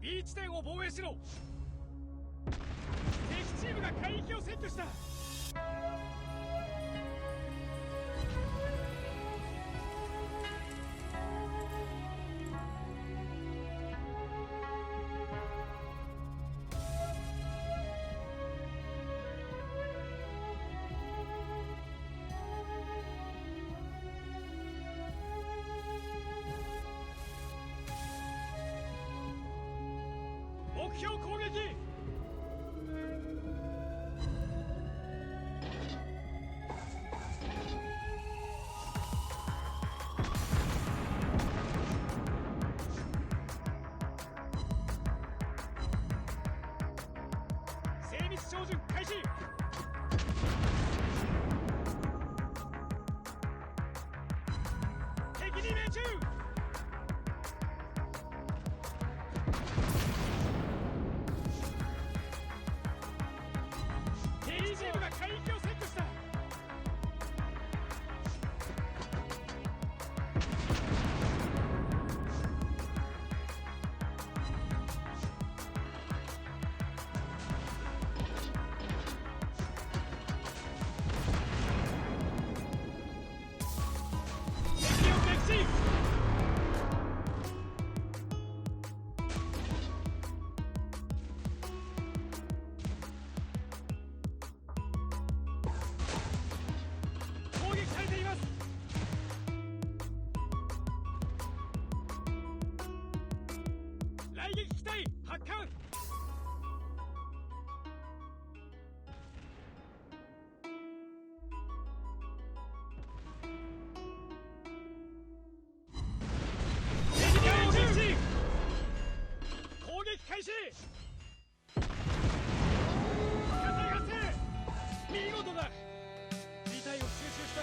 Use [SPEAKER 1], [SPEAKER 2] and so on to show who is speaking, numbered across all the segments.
[SPEAKER 1] B 地点を防衛しろ。敵チームが海域を占拠した。目標攻撃。精密照準開始。敵に命中。チームが海域を占拠した。敵を撃沈。攻撃されています。雷撃機体発艦。敵を撃沈。攻撃開始。火災発生。見事だ。事態を収集した。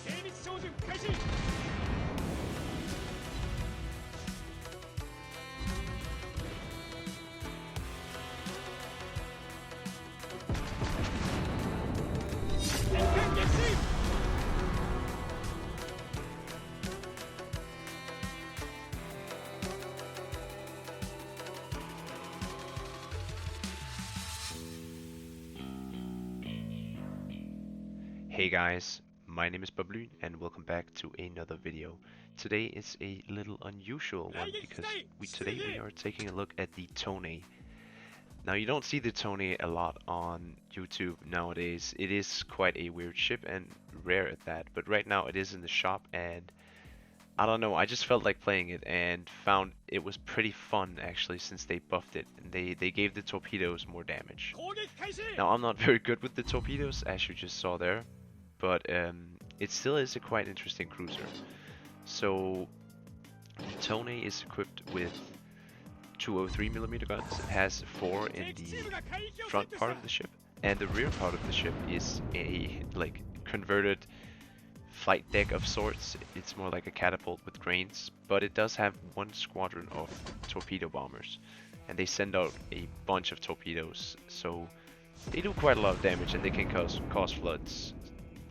[SPEAKER 1] 精密照準開始。戦艦撃沈。
[SPEAKER 2] Hey guys, my name is BobLyn and welcome back to another video. Today is a little unusual one because today we are taking a look at the Tone. Now you don't see the Tone a lot on YouTube nowadays. It is quite a weird ship and rare at that, but right now it is in the shop and I don't know, I just felt like playing it and found it was pretty fun actually since they buffed it and they gave the torpedoes more damage. Now I'm not very good with the torpedoes as you just saw there, but it still is a quite interesting cruiser. So the Tone is equipped with 203mm guns. It has 4 in the front part of the ship, and the rear part of the ship is a converted flight deck of sorts. It's more like a catapult with cranes, but it does have 1 squadron of torpedo bombers, and they send out a bunch of torpedoes, so they do quite a lot of damage and they can cause floods.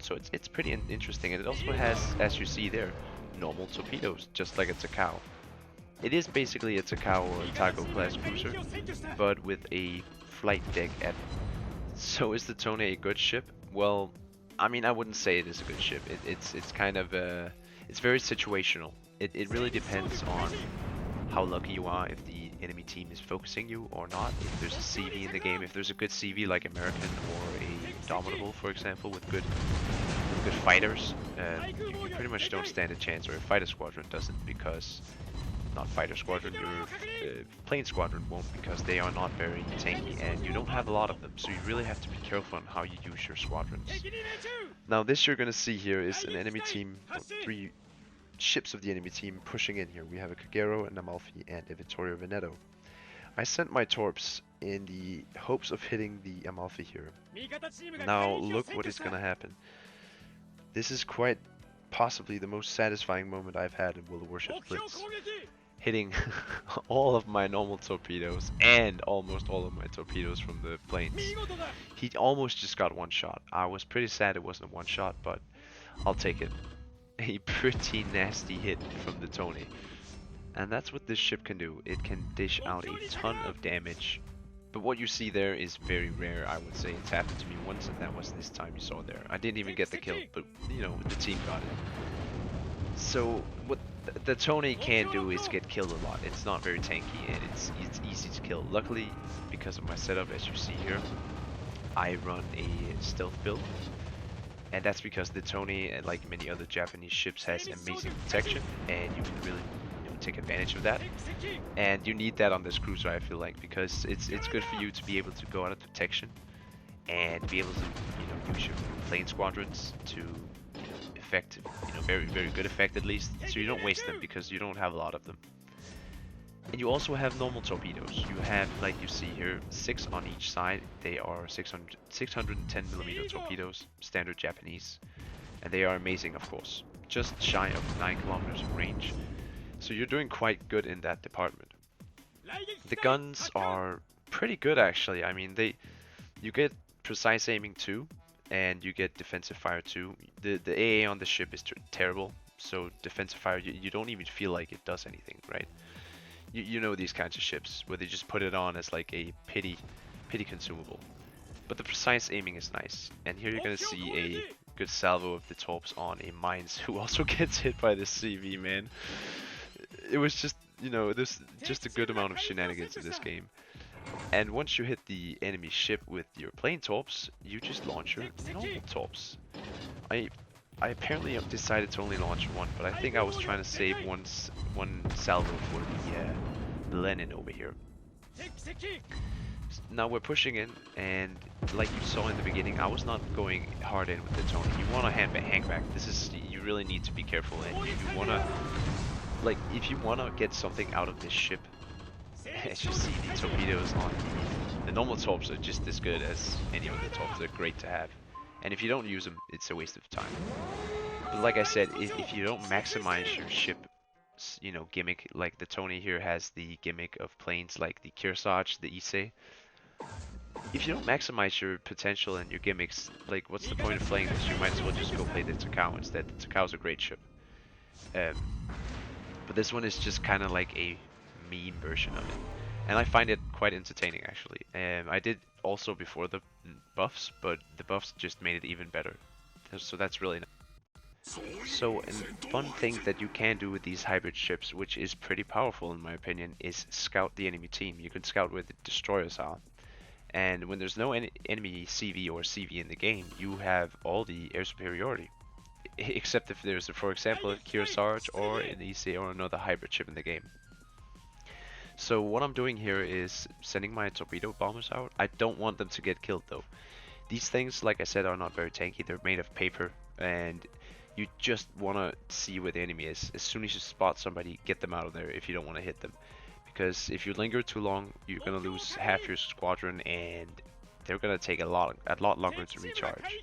[SPEAKER 2] So it's pretty interesting, and it also has, as you see there, normal torpedoes, just like a Takao. It is basically a Takao or Taco class cruiser, but with a flight deck added. So is the Tone a good ship? Well, I mean, I wouldn't say it is a good ship. It's kind of it's very situational. It really depends on how lucky you are, if the enemy team is focusing you or not, if there's a CV in the game, if there's a good CV like American or a Dominable, for example, with good fighters, you pretty much don't stand a chance, or a fighter squadron doesn't, because not fighter squadron, your plane squadron won't, because they are not very tanky and you don't have a lot of them, so you really have to be careful on how you use your squadrons. Now this you're gonna see here is an enemy team, 3 ships of the enemy team pushing in here. We have a Kagero, an Amalfi, and a Vittorio Veneto. I sent my torps in the hopes of hitting the Amalfi here. Now look what is gonna happen. This is quite possibly the most satisfying moment I've had in World of Warships Blitz. Hitting all of my normal torpedoes and almost all of my torpedoes from the planes. He almost just got 1 shot. I was pretty sad it wasn't 1 shot, but I'll take it. A pretty nasty hit from the Tone. And that's what this ship can do. It can dish out a ton of damage. But what you see there is very rare, I would say. It's happened to me once, and that was this time you saw there. I didn't even get the kill, but, you know, the team got it. So, what the Tone can do is get killed a lot. It's not very tanky, and it's easy to kill. Luckily, because of my setup, as you see here, I run a stealth build. And that's because the Tone, like many other Japanese ships, has amazing protection, and you can really take advantage of that. And you need that on this cruiser, I feel like, because it's good for you to be able to go out of protection and be able to use your plane squadrons to effect very good effect at least, so you don't waste them because you don't have a lot of them. And you also have normal torpedoes. You have, like you see here, 6 on each side. They are 610mm torpedoes, standard Japanese, and they are amazing, of course, just shy of 9 kilometers of range. So you're doing quite good in that department. The guns are pretty good, actually. I mean, you get precise aiming too, and you get defensive fire too. The AA on the ship is terrible, so defensive fire, you don't even feel like it does anything, right? You know these kinds of ships where they just put it on as like a pity consumable. But the precise aiming is nice, and here you're gonna see a good salvo of the torps on a mines who also gets hit by the CV, man. It was just, there's just a good amount of shenanigans in this game. And once you hit the enemy ship with your plane torps, you just launch your normal torps. I apparently decided to only launch one, but I think I was trying to save one salvo for the Lenin over here. Now we're pushing in, and like you saw in the beginning, I was not going hard in with the Tony. You want to hang back. You really need to be careful, and you want to, like, if you want to get something out of this ship, as you see, the torpedoes on the normal torps are just as good as any of the torps. They're great to have, and if you don't use them, it's a waste of time. But like I said, if you don't maximize your ship, gimmick, like the Tony here has the gimmick of planes like the Corsairs, the Ise. If you don't maximize your potential and your gimmicks, like, what's the point of playing this? You might as well just go play the Takao instead. The Takao's a great ship. But this one is just kind of like a meme version of it. And I find it quite entertaining, actually. I did also before the buffs, but the buffs just made it even better. So that's really nice. So, a fun thing that you can do with these hybrid ships, which is pretty powerful in my opinion, is scout the enemy team. You can scout where the destroyers are. And when there's no enemy CV or CV in the game, you have all the air superiority. Except if there's, for example, a Corsairs or an EC or another hybrid ship in the game. So what I'm doing here is sending my torpedo bombers out. I don't want them to get killed though. These things, like I said, are not very tanky. They're made of paper, and you just want to see where the enemy is. As soon as you spot somebody, get them out of there if you don't want to hit them. Because if you linger too long, you're going to lose half your squadron, and they're going to take a lot longer to recharge.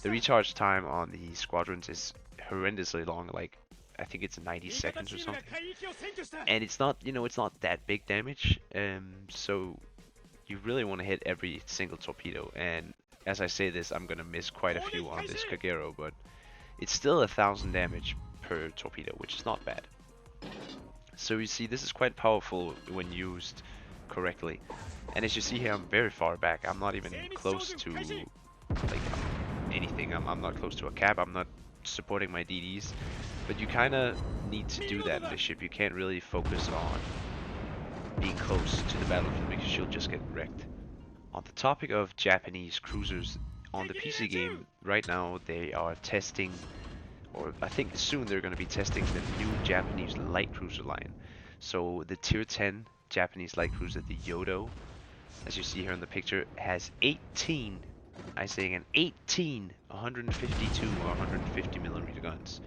[SPEAKER 2] The recharge time on the squadrons is horrendously long, like I think it's 90 seconds or something. And it's not, it's not that big damage, so you really want to hit every single torpedo. And as I say this, I'm going to miss quite a few on this Kagero, but it's still 1,000 damage per torpedo, which is not bad. So you see, this is quite powerful when used correctly. And as you see here, I'm very far back. I'm not even close to like anything. I'm not close to a cap. I'm not supporting my DDs. But you kind of need to do that in the ship. You can't really focus on being close to the battlefield because you'll just get wrecked. On the topic of Japanese cruisers, on the PC game right now they are testing, or I think soon they're going to be testing the new Japanese light cruiser line. So the tier 10 Japanese light cruiser, the Yodo, as you see here in the picture, has 18, I say again, 18 152 or 150mm guns,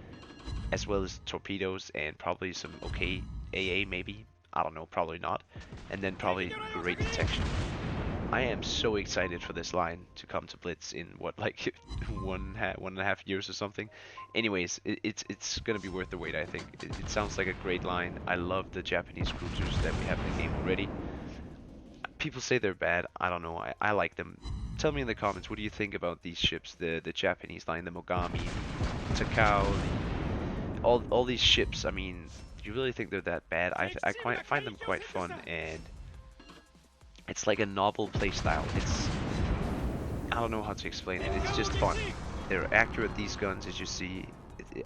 [SPEAKER 2] as well as torpedoes and probably some okay AA maybe, I don't know, probably not, and then probably great detection. I am so excited for this line to come to Blitz in what, like 1.5 years or something. Anyways, it's gonna be worth the wait, I think. It sounds like a great line. I love the Japanese cruisers that we have in the game already. People say they're bad. I don't know. I like them. Tell me in the comments, what do you think about these ships? The Japanese line, the Mogami, Takao, all these ships. I mean, you really think they're that bad? I quite find them quite fun, and it's like a novel playstyle. It's, I don't know how to explain it. It's just fun. They're accurate, these guns, as you see.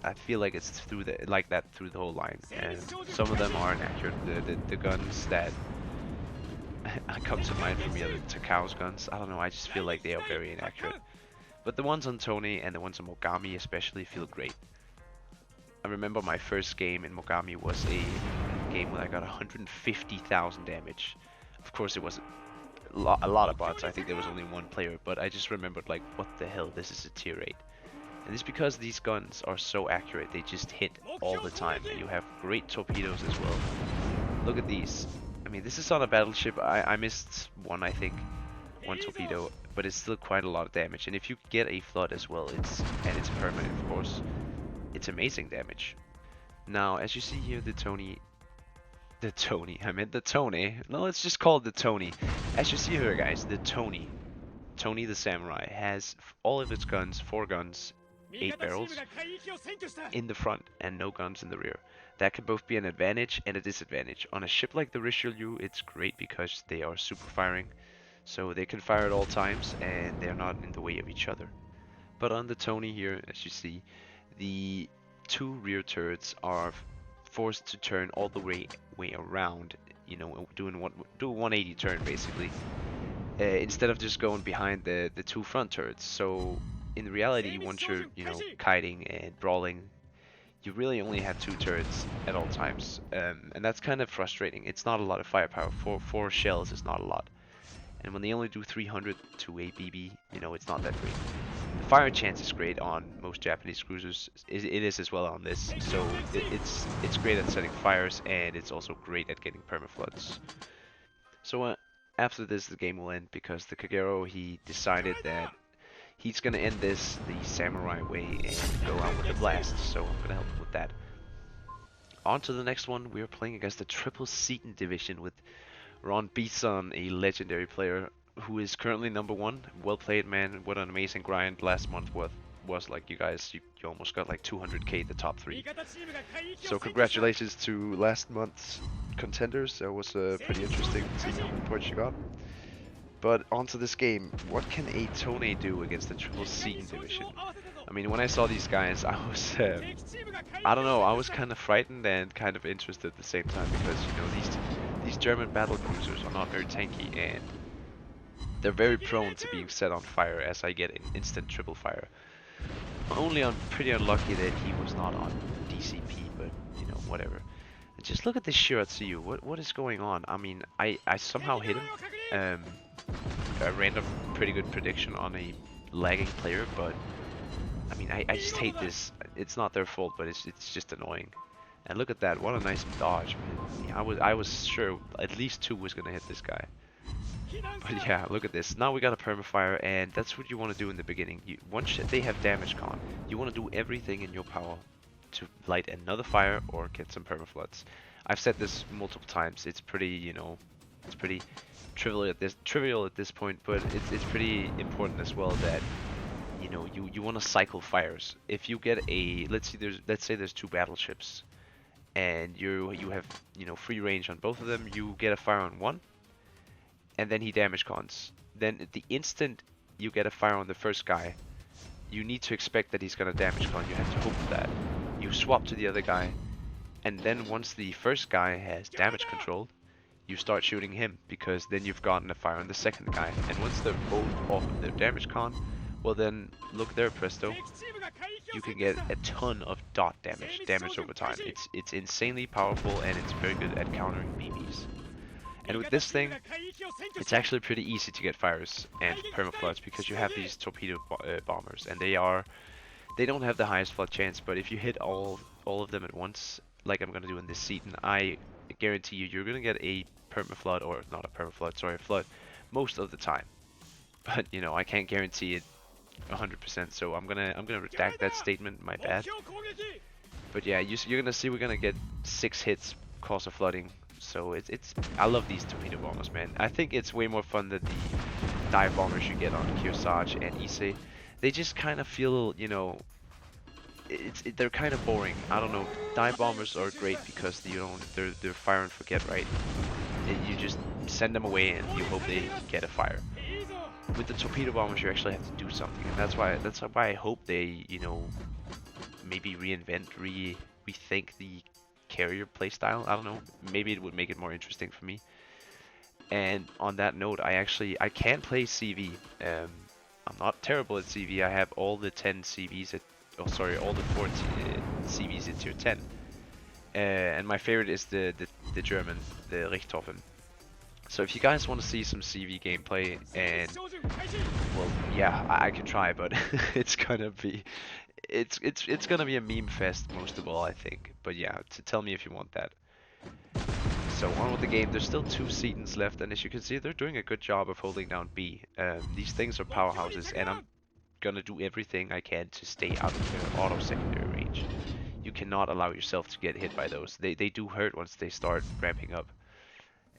[SPEAKER 2] I feel like it's through the like that through the whole line, and some of them aren't accurate. The guns that come to mind from the other Takau's guns, I don't know. I just feel like they are very inaccurate. But the ones on Tony and the ones on Mogami especially feel great. I remember my first game in Mogami was a game where I got 150,000 damage. Of course, it was a lot of bots. I think there was only one player, but I just remembered, like, what the hell, this is a tier 8. And it's because these guns are so accurate, they just hit all the time, and you have great torpedoes as well. Look at these. I mean, this is on a battleship. I missed one, I think, one torpedo, but it's still quite a lot of damage. And if you get a flood as well, it's permanent, of course. It's amazing damage. Now, as you see here, the Tony, no, let's just call it the Tony. As you see here, guys, the Tony the Samurai has all of its guns, 4 guns, 8 barrels in the front and no guns in the rear. That can both be an advantage and a disadvantage. On a ship like the Richelieu, it's great because they are super firing, so they can fire at all times and they're not in the way of each other. But on the Tony here, as you see, the 2 rear turrets are forced to turn all the way around, you know, do a 180 turn basically, instead of just going behind the 2 front turrets. So in reality, once you're, you know, kiting and brawling, you really only have 2 turrets at all times, and that's kind of frustrating. It's not a lot of firepower. 4 shells is not a lot, and when they only do 300 to a BB, you know, it's not that great. The fire chance is great on most Japanese cruisers. It is as well on this, so it's great at setting fires, and it's also great at getting permafloods. So after this, the game will end because the Kagero, he decided that he's gonna end this the samurai way and go out with a blast. So I'm gonna help him with that. On to the next one. We are playing against the Triple Seton division with Ron Bison, a legendary player who is currently #1. Well played, man. What an amazing grind last month was like, you guys, you almost got like 200k the top 3. So congratulations to last month's contenders. That was pretty interesting to see how many points you got. But onto this game, what can a Tone do against the Triple Seton division? I mean, when I saw these guys, I was, I don't know, I was kind of frightened and kind of interested at the same time, because, you know, these German battle cruisers are not very tanky, and they're very prone to being set on fire, as I get an instant triple fire. Only I'm pretty unlucky that he was not on DCP, but, you know, whatever. And just look at this Shiratsuyu. What is going on? I mean, I somehow hit him. I ran a pretty good prediction on a lagging player, but I mean, I just hate this. It's not their fault, but it's just annoying. And look at that! What a nice dodge, man. Yeah, I was sure at least 2 was gonna hit this guy. But yeah, look at this. Now we got a permafire, and that's what you want to do in the beginning. Once they have damage con, you want to do everything in your power to light another fire or get some permafloods. I've said this multiple times. It's pretty, you know, it's pretty trivial at this point, but it's pretty important as well that, you know, you want to cycle fires. If you get a, let's say there's 2 battleships, and you have, you know, free range on both of them, you get a fire on one, and then he damage cons. Then the instant you get a fire on the first guy, you need to expect that he's gonna damage con. You have to hope for that. You swap to the other guy, and then once the first guy has damage controlled, you start shooting him, because then you've gotten a fire on the second guy. And once they're both off of their damage con, well then, look there, presto, you can get a ton of dot damage over time. It's insanely powerful, and it's very good at countering BBs. And with this thing, it's actually pretty easy to get fires and permafloods, because you have these torpedo bombers, and they don't have the highest flood chance, but if you hit all of them at once, like I'm gonna do in this season, I guarantee you're gonna get a permaflood, or not a permaflood, sorry, a flood, most of the time. But you know, I can't guarantee it 100%, so I'm gonna redact that statement. My bad. But yeah, you're gonna see we're gonna get 6 hits cause of flooding. So I love these torpedo bombers, man. I think it's way more fun than the dive bombers you get on Kearsarge and Issei. They just kind of feel, you know, they're kind of boring. I don't know. Dive bombers are great because they're fire and forget, right? You just send them away and you hope they get a fire. With the torpedo bombers, you actually have to do something, and that's why I hope they, maybe rethink the carrier playstyle. I don't know. Maybe it would make it more interesting for me. And on that note, I can play CV. I'm not terrible at CV. I have all the 10 CVs at, oh sorry, all the 14 CVs at tier 10. And my favorite is the German, the Richthofen. So if you guys want to see some CV gameplay, and well, yeah, I can try, but it's gonna be it's gonna be a meme fest most of all, I think. But yeah, tell me if you want that. So on with the game. There's still 2 seasons left, and as you can see, they're doing a good job of holding down B. These things are powerhouses, and I'm gonna do everything I can to stay out of their auto secondary range. You cannot allow yourself to get hit by those. They do hurt once they start ramping up.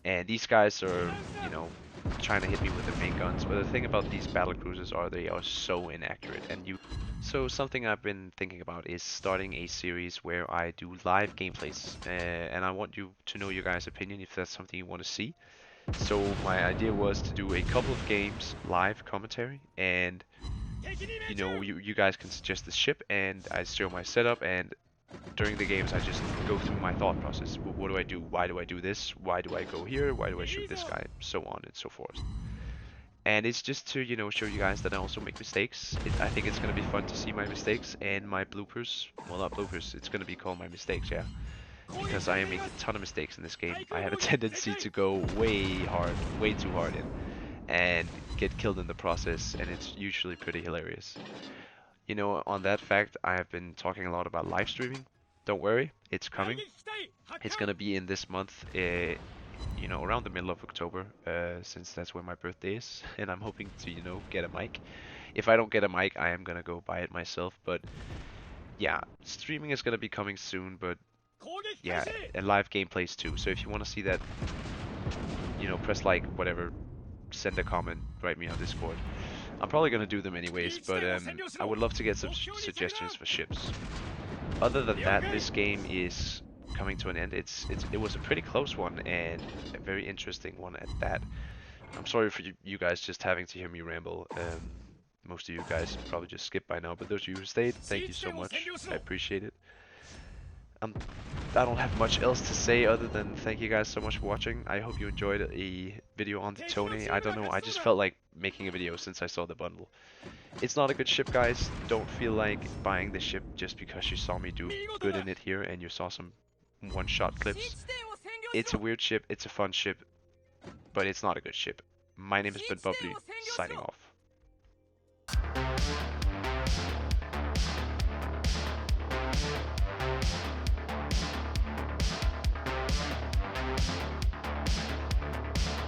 [SPEAKER 2] And these guys are, trying to hit me with their main guns. But the thing about these battle cruisers are they are so inaccurate. So something I've been thinking about is starting a series where I do live gameplays. And I want you to know your guys' opinion if that's something you want to see. So my idea was to do a couple of games live commentary, and you guys can suggest the ship and I show my setup, and during the games I just go through my thought process. What do I do? Why do I do this? Why do I go here? Why do I shoot this guy? So on and so forth. And it's just to, show you guys that I also make mistakes. I think it's going to be fun to see my mistakes and my bloopers. Well, not bloopers, it's going to be called my mistakes, yeah. Because I make a ton of mistakes in this game. I have a tendency to go way too hard in, and get killed in the process, and it's usually pretty hilarious. On that fact, I have been talking a lot about live streaming. Don't worry, it's coming. It's gonna be in this month, around the middle of October, since that's when my birthday is, and I'm hoping to, get a mic. If I don't get a mic, I am gonna go buy it myself, but yeah, streaming is gonna be coming soon, but yeah, and live gameplays too. So if you want to see that, press like, whatever, send a comment, write me on Discord. I'm probably gonna do them anyways, but I would love to get some suggestions for ships. Other than that, this game is coming to an end. It was a pretty close one, and a very interesting one at that. I'm sorry for you guys just having to hear me ramble. Most of you guys probably just skipped by now, but those of you who stayed, thank you so much. I appreciate it. I don't have much else to say other than thank you guys so much for watching. I hope you enjoyed a video on the Tone. I don't know, I just felt like making a video since I saw the bundle. It's not a good ship, guys. Don't feel like buying the ship just because you saw me do good in it here and you saw some one-shot clips. It's a weird ship, it's a fun ship, but it's not a good ship. My name has been BobLyn, signing off.